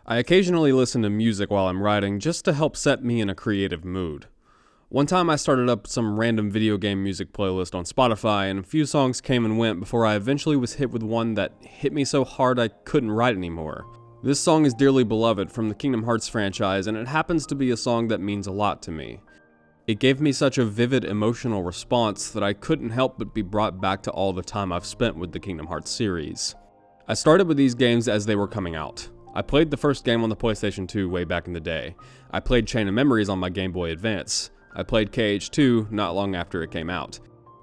I occasionally listen to music while I'm writing just to help set me in a creative mood. One time I started up some random video game music playlist on Spotify, and a few songs came and went before I eventually was hit with one that hit me so hard I couldn't write anymore. This song is dearly beloved from the Kingdom Hearts franchise, and it happens to be a song that means a lot to me. It gave me such a vivid emotional response that I couldn't help but be brought back to all the time I've spent with the Kingdom Hearts series. I started with these games as they were coming out. I played the first game on the PlayStation 2 way back in the day. I played Chain of Memories on my Game Boy Advance. I played KH2 not long after it came out.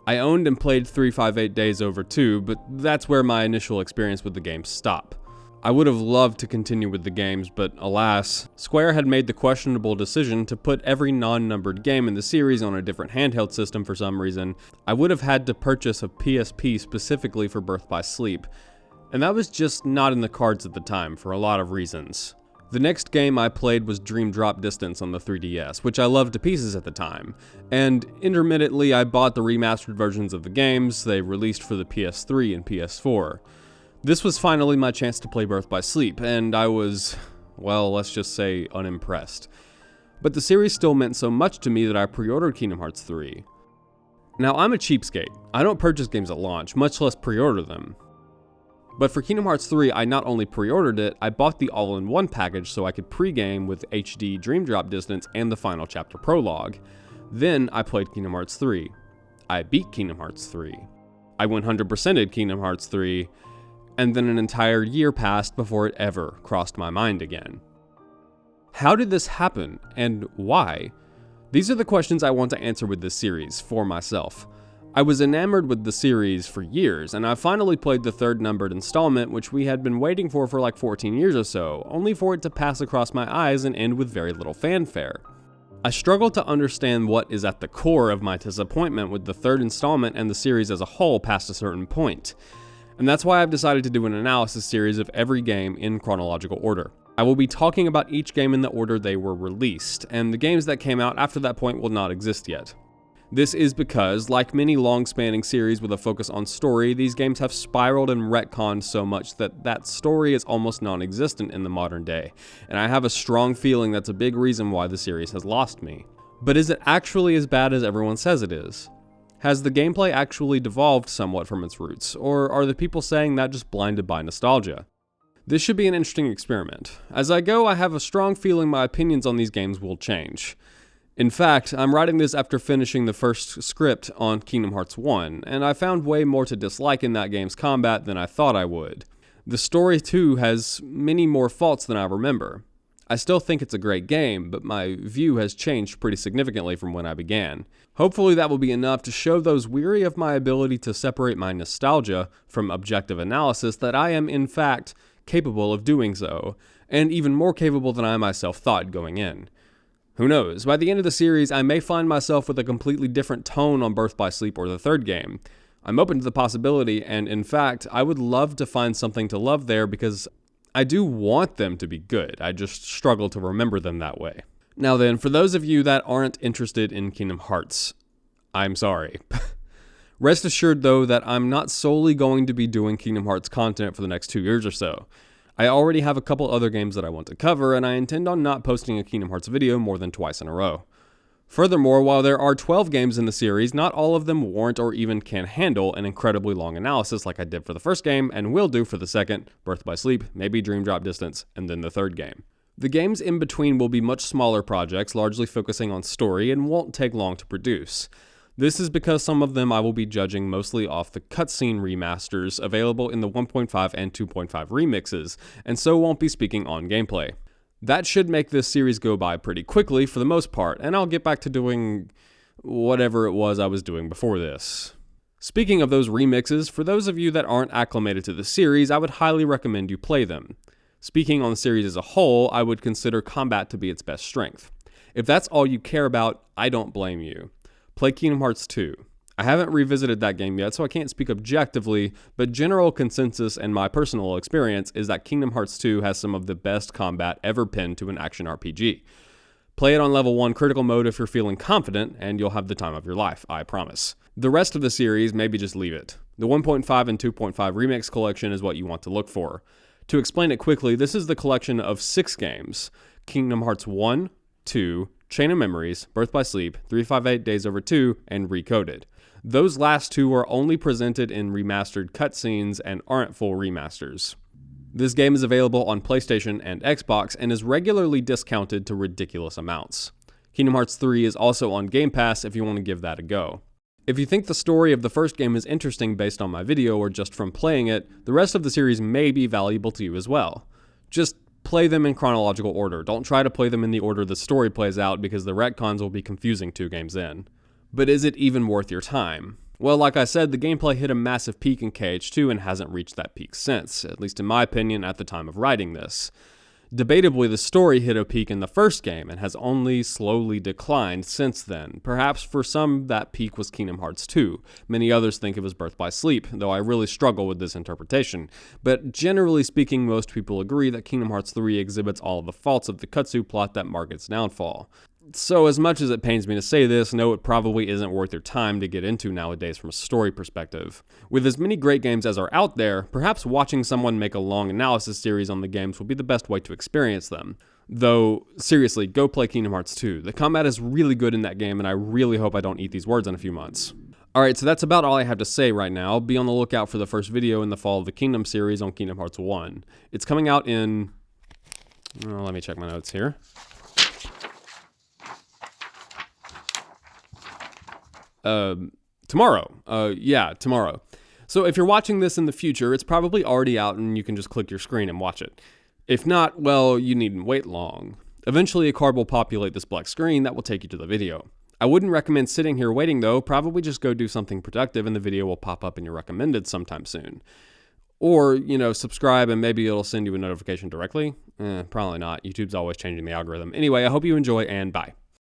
I owned and played 358 Days Over 2, but that's where my initial experience with the game stopped. I would have loved to continue with the games, but alas, Square had made the questionable decision to put every non-numbered game in the series on a different handheld system for some reason. I would have had to purchase a PSP specifically for Birth by Sleep, and that was just not in the cards at the time for a lot of reasons. The next game I played was Dream Drop Distance on the 3DS, which I loved to pieces at the time, and intermittently I bought the remastered versions of the games they released for the PS3 and PS4. This was finally my chance to play Birth by Sleep, and I was, well, let's just say unimpressed. But the series still meant so much to me that I pre-ordered Kingdom Hearts 3. Now, I'm a cheapskate. I don't purchase games at launch, much less pre-order them. But for Kingdom Hearts 3, I not only pre-ordered it, I bought the all-in-one package so I could pre-game with HD Dream Drop Distance and the final chapter prologue. Then I played Kingdom Hearts 3. I beat Kingdom Hearts 3. I 100%ed Kingdom Hearts 3, and then an entire year passed before it ever crossed my mind again. How did this happen, and why? These are the questions I want to answer with this series, for myself. I was enamored with the series for years, and I finally played the third numbered installment, which we had been waiting for like 14 years or so, only for it to pass across my eyes and end with very little fanfare. I struggle to understand what is at the core of my disappointment with the third installment and the series as a whole past a certain point. And that's why I've decided to do an analysis series of every game in chronological order. I will be talking about each game in the order they were released, and the games that came out after that point will not exist yet. This is because, like many long-spanning series with a focus on story, these games have spiraled and retconned so much that that story is almost non-existent in the modern day, and I have a strong feeling that's a big reason why the series has lost me. But is it actually as bad as everyone says it is? Has the gameplay actually devolved somewhat from its roots, or are the people saying that just blinded by nostalgia? This should be an interesting experiment. As I go, I have a strong feeling my opinions on these games will change. In fact, I'm writing this after finishing the first script on Kingdom Hearts 1, and I found way more to dislike in that game's combat than I thought I would. The story too has many more faults than I remember. I still think it's a great game, but my view has changed pretty significantly from when I began. Hopefully that will be enough to show those weary of my ability to separate my nostalgia from objective analysis that I am in fact capable of doing so, and even more capable than I myself thought going in. Who knows, by the end of the series, I may find myself with a completely different tone on Birth by Sleep or the third game. I'm open to the possibility, and in fact, I would love to find something to love there because I do want them to be good. I just struggle to remember them that way. Now then, for those of you that aren't interested in Kingdom Hearts, I'm sorry. Rest assured though that I'm not solely going to be doing Kingdom Hearts content for the next 2 years or so. I already have a couple other games that I want to cover, and I intend on not posting a Kingdom Hearts video more than twice in a row. Furthermore, while there are 12 games in the series, not all of them warrant or even can handle an incredibly long analysis like I did for the first game, and will do for the second, Birth by Sleep, maybe Dream Drop Distance, and then the third game. The games in between will be much smaller projects, largely focusing on story, and won't take long to produce. This is because some of them I will be judging mostly off the cutscene remasters available in the 1.5 and 2.5 remixes, and so won't be speaking on gameplay. That should make this series go by pretty quickly for the most part, and I'll get back to doing whatever it was I was doing before this. Speaking of those remixes, for those of you that aren't acclimated to the series, I would highly recommend you play them. Speaking on the series as a whole, I would consider combat to be its best strength. If that's all you care about, I don't blame you. Play Kingdom Hearts 2. I haven't revisited that game yet, so I can't speak objectively, but general consensus and my personal experience is that Kingdom Hearts 2 has some of the best combat ever pinned to an action RPG. Play it on level 1 critical mode if you're feeling confident, and you'll have the time of your life, I promise. The rest of the series, maybe just leave it. The 1.5 and 2.5 Remix collection is what you want to look for. To explain it quickly, this is the collection of 6 games: Kingdom Hearts 1, 2, Chain of Memories, Birth by Sleep, 358 Days Over 2, and Recoded. Those last 2 are only presented in remastered cutscenes and aren't full remasters. This game is available on PlayStation and Xbox and is regularly discounted to ridiculous amounts. Kingdom Hearts 3 is also on Game Pass if you want to give that a go. If you think the story of the first game is interesting based on my video or just from playing it, the rest of the series may be valuable to you as well. Just play them in chronological order. Don't try to play them in the order the story plays out because the retcons will be confusing 2 games in. But is it even worth your time? Well, like I said, the gameplay hit a massive peak in KH2 and hasn't reached that peak since, at least in my opinion at the time of writing this. Debatably, the story hit a peak in the first game and has only slowly declined since then. Perhaps for some, that peak was Kingdom Hearts 2. Many others think it was Birth by Sleep, though I really struggle with this interpretation. But generally speaking, most people agree that Kingdom Hearts 3 exhibits all of the faults of the Kutsu plot that mark its downfall. So as much as it pains me to say this, no, it probably isn't worth your time to get into nowadays from a story perspective. With as many great games as are out there, perhaps watching someone make a long analysis series on the games will be the best way to experience them. Though, seriously, go play Kingdom Hearts 2. The combat is really good in that game, and I really hope I don't eat these words in a few months. Alright, so that's about all I have to say right now. Be on the lookout for the first video in the Fall of the Kingdom series on Kingdom Hearts 1. It's coming out in... let me check my notes here. Tomorrow. Tomorrow. So if you're watching this in the future, it's probably already out and you can just click your screen and watch it. If not, well, you needn't wait long. Eventually a card will populate this black screen that will take you to the video. I wouldn't recommend sitting here waiting though, probably just go do something productive and the video will pop up in your recommended sometime soon. Or, subscribe and maybe it'll send you a notification directly. Probably not. YouTube's always changing the algorithm. Anyway, I hope you enjoy and bye.